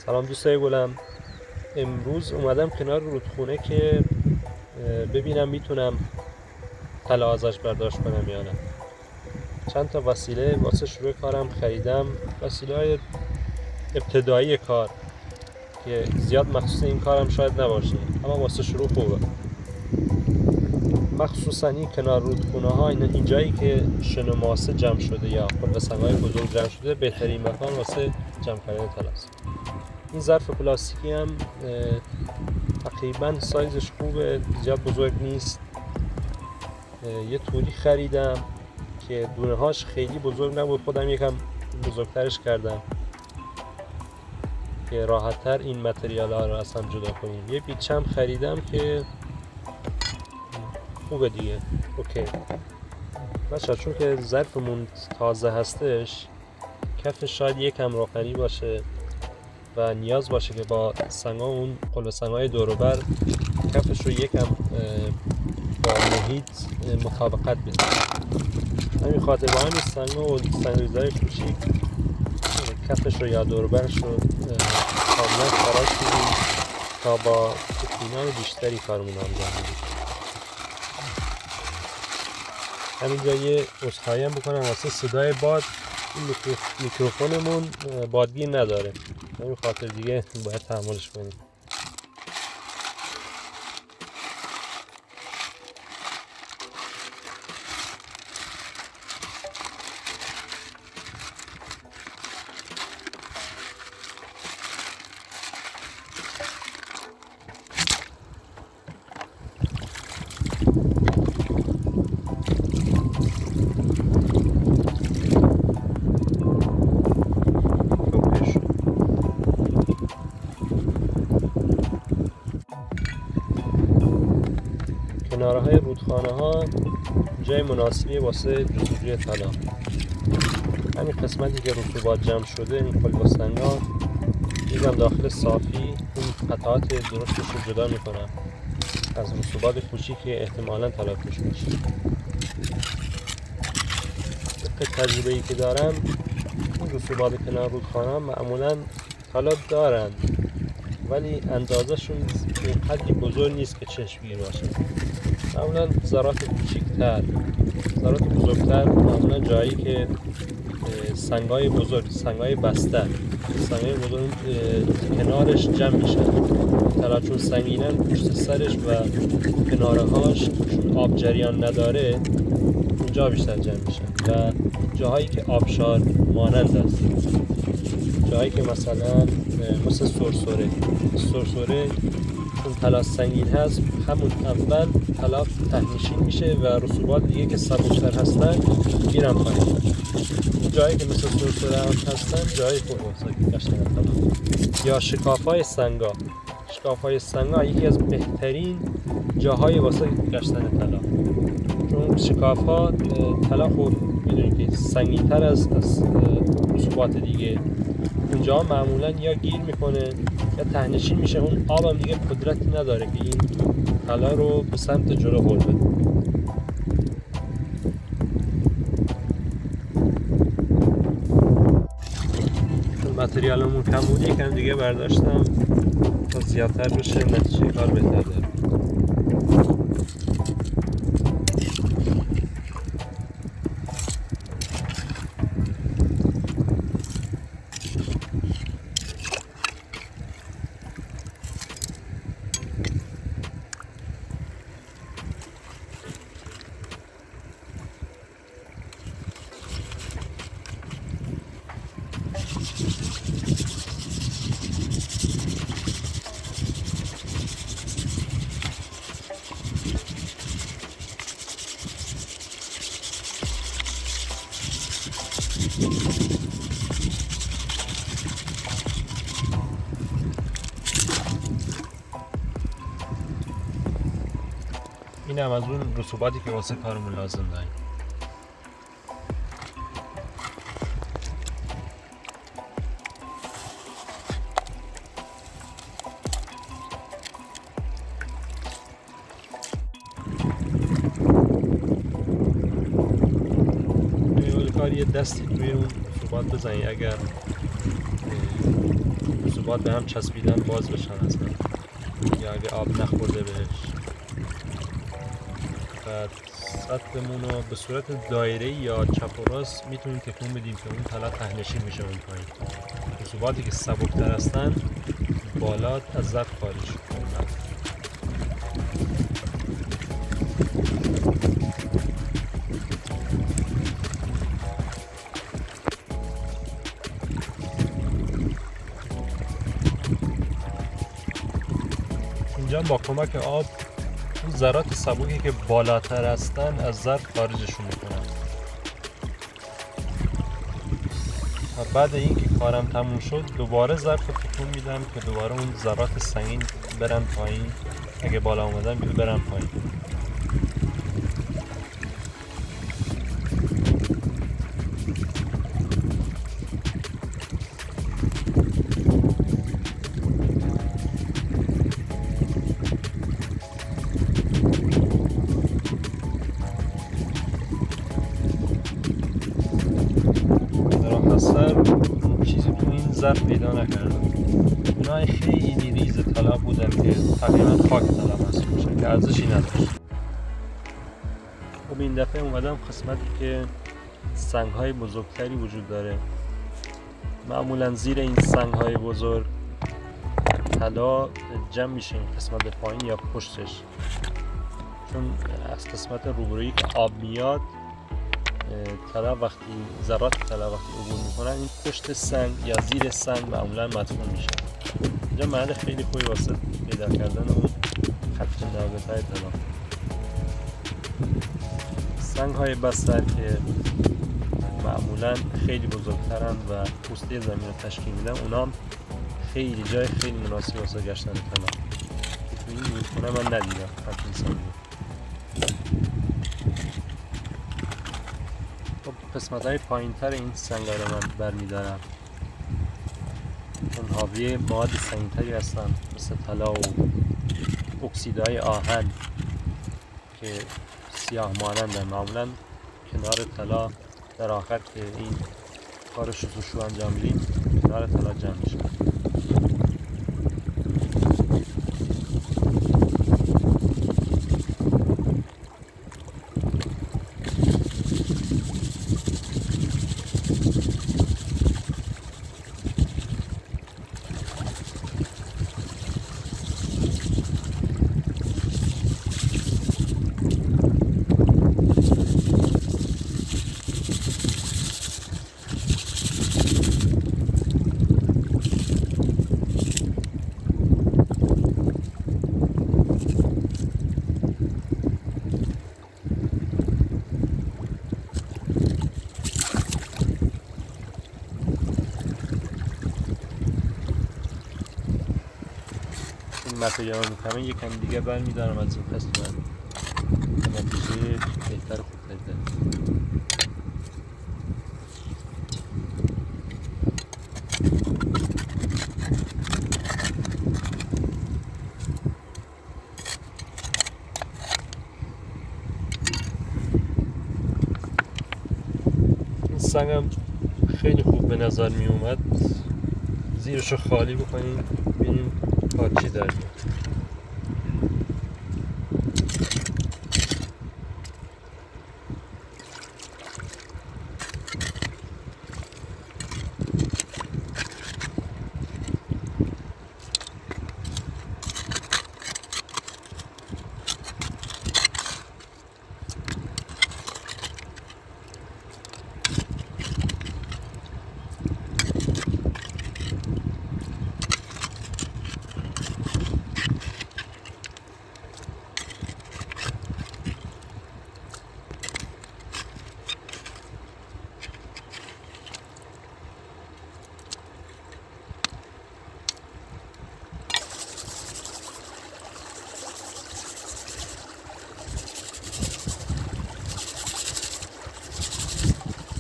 سلام دوستای گلم. امروز اومدم کنار رودخونه که ببینم میتونم طلا ازش برداشت کنم یا نه. چند تا وسیله واسه شروع کارم خریدم، وسیله های ابتدایی کار که زیاد مخصوص این کارم شاید نباشه، اما واسه شروع خوبه. مخصوصا این کنار رودخونه ها، این جایی که شن ماسه جمع شده یا خلوسنگ‌های بزرگ جمع شده، بهترین مکان واسه جمع کردن طلاست. این ظرف پلاستیکی هم تقریبا سایزش خوبه، زیاد بزرگ نیست. یه توری خریدم که دونه هاش خیلی بزرگ نبود، خودم یکم بزرگترش کردم که راحت تر این متریال ها رو از هم جدا کنیم. یه بیچم خریدم که خوبه دیگه، اوکی. بچه چون که ظرفمون تازه هستش، کفش شاید یکم روغنی باشه و نیاز باشه که با سنگا، اون قلوه سنگای دوروبر، کفش رو یکم با محیط مطابقت بده. همین خاطر با همین سنگا و سنگریزهای کوچیک کفش رو یا دوروبرش رو کاملا خراش کنیم تا با اطمینان بیشتری کارمون انجام بدیم. همینجا یه عذرخواهی هم بکنم واسه صدای باد. این میکروفونمون بادگیر نداره، همین خاطر دیگه باید تحملش کنیم. کنارهای رودخانه ها جای مناسبی واسه جستجوی طلا. همین قسمتی که رطوبات جمع شده، این خلوستنگا یکم داخل صافی اون قطعات درشتش رو جدا میکنم از رسوبات کوچیک که احتمالاً طلا توش باشه. طبق تجربه‌ای که دارم، این رسوبات کنار رودخانه معمولاً طلا دارن، ولی اندازه‌شون به حدی بزرگ نیست که چشمگیر باشه. معمولا ذرات کوچیک‌تر، ذرات بزرگتر، معمولا جایی که سنگای بزرگ، سنگای بسته، سنگای بزرگ کنارش جمع میشن. طلا چون سنگینن، پشت سرش و کنارهاش چون آب جریان نداره، اونجا بیشتر جمع میشن. و جاهایی که آبشار مانند است، جایی که مثلا مثل سرسره چون طلا سنگین هست، همون اول طلا ته‌نشین میشه و رسوبات دیگه که سبکتر هستن میرن پایین. جایی که مثل سرسره هم هستن جایی خوب واسه گشتن طلا. یا شکاف‌های سنگا یکی از بهترین جاهای واسه گشتن طلا، چون شکاف‌ها طلا خود میدونید که سنگین‌تر از رسوبات دیگه، اونجا معمولا یا گیر میکنه یا ته‌نشین میشه. اون آب هم دیگه قدرتی نداره که این طلا رو به سمت جلو هل بده. چون متریالمون کم بود، یکم دیگه برداشتم تا زیادتر بشه، نتیجه کار بهتر داره. این هم از اون رسوباتی که واسه کارمون لازم داریم. یه دستی توی اون رسوبات بزنی، اگر رسوبات به هم چسبیدن باز بشن اصلا، یا اگه آب نخورده بهش. بعد سطحمون رو به صورت دایره یا چپ و راست میتونیم تکون بدیم که اون طلا ته‌نشین میشه اون پایین. رسوباتی که سبکتر هستن بالا از ظرف خارج میکنن. اینجا با کمک آب اون ذرات سبکی که بالاتر هستن از ظرف خارجشون میکنن. و بعد اینکه کارم تموم شد دوباره ظرف رو تکون میدم که دوباره اون ذرات سنگین برن پایین، اگه بالا اومدن برن پایین. چیزی تو این ظرف پیدا نکردم. اونای خیلی ریز طلا بودن که تقریبا خاک طلا محسوب میشن که ارزشی نداشت. خب این دفعه اومدم قسمتی که سنگ های بزرگتری وجود داره. معمولا زیر این سنگ های بزرگ طلا جمع میشه، این قسمت پایین یا پشتش، چون از قسمت روبرویی که آب میاد طلا وقتی ذرات طلا وقتی عبور میکنن این پشت سنگ یا زیر سنگ معمولا مدفون میشه. اینجا محل خیلی خوبی واسه پیدا کردن اون خط ناقص های طلا. سنگ های بستر که معمولا خیلی بزرگترن و پوسته زمین رو تشکیل میدن، اونا هم خیلی جای خیلی مناسب واسه گشتن طلا. تو این رودخونه من ندیدم همچین سنگی. قسمت های پایین تر این سنگ ها رو من برمیدارم، اون حاوی مواد سنگین تری هستن مثل طلا و اکسیدهای آهن که سیاه مانندن. معمولا کنار طلا در آخر که این کار شستشو انجام میدیم کنار طلا جمع میشه. متریال میکنم یکم دیگه برمیدارم از این قسمت، نتیجه بهتر و خوبتر دارم. این سنگم خیلی خوب به نظر می اومد. زیرشو خالی بکنیم ببینیم کار چی در میاد.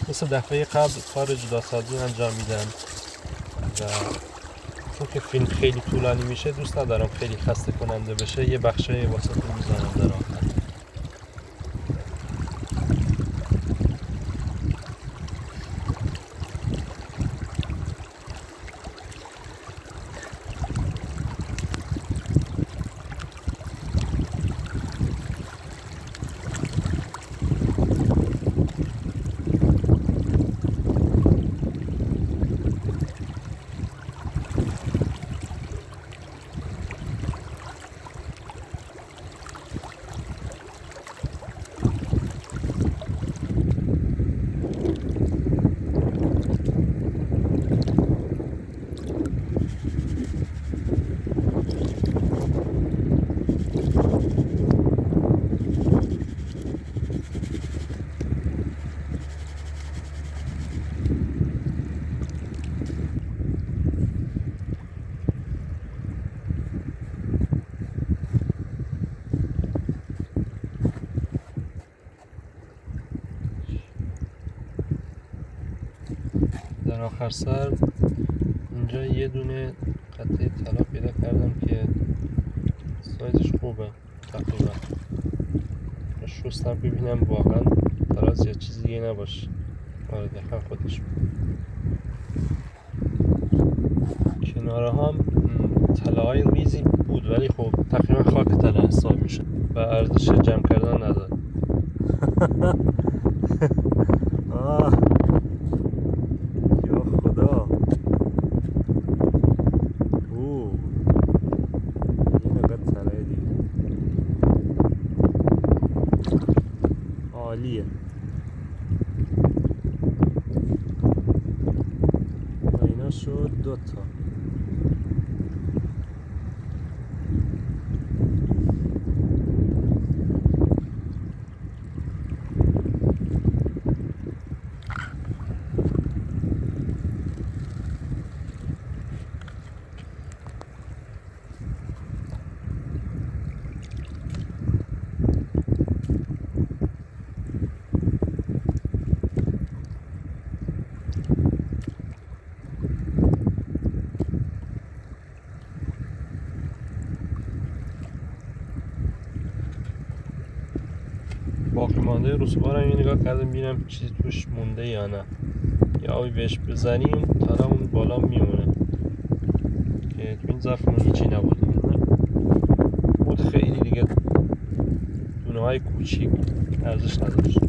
مثل دفعه قبل کار جداسازی انجام میدم و چون که فیلم خیلی طولانی میشه دوست ندارم خیلی خسته کننده بشه، یه بخشه واسطون میزنم در آخر. آخر سر اینجا یه دونه قطعه طلا پیدا کردم که سایزش خوبه تقریبا. شستم ببینم واقعا طراز یا چیزی دیگه نباشه. آره دقیقا خودش کناره هم طلاهای ریزی بود ولی خب تقریبا خاک طلا حساب میشه و ارزش جمع کردن نداره. یا خدا یه نقد طلای دیگه عالیه. اینا شد 2 تا. باقی مانده رسوبا رو نگاه کردم ببینم چیزی توش مونده یا نه. یه آبی بهش بزنیم طلا اون بالا میمونه که تو این ظرف اون هیچی نبود. بود خیلی دیگه دونه های کوچیک ارزش نداشت.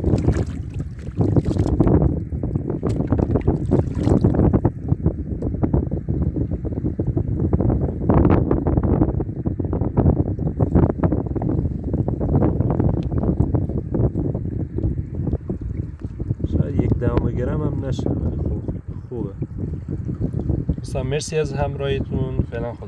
شاید 1/10 گرم هم نشه ولی خوبه. مرسی از همراهیتون. فعلا خدا.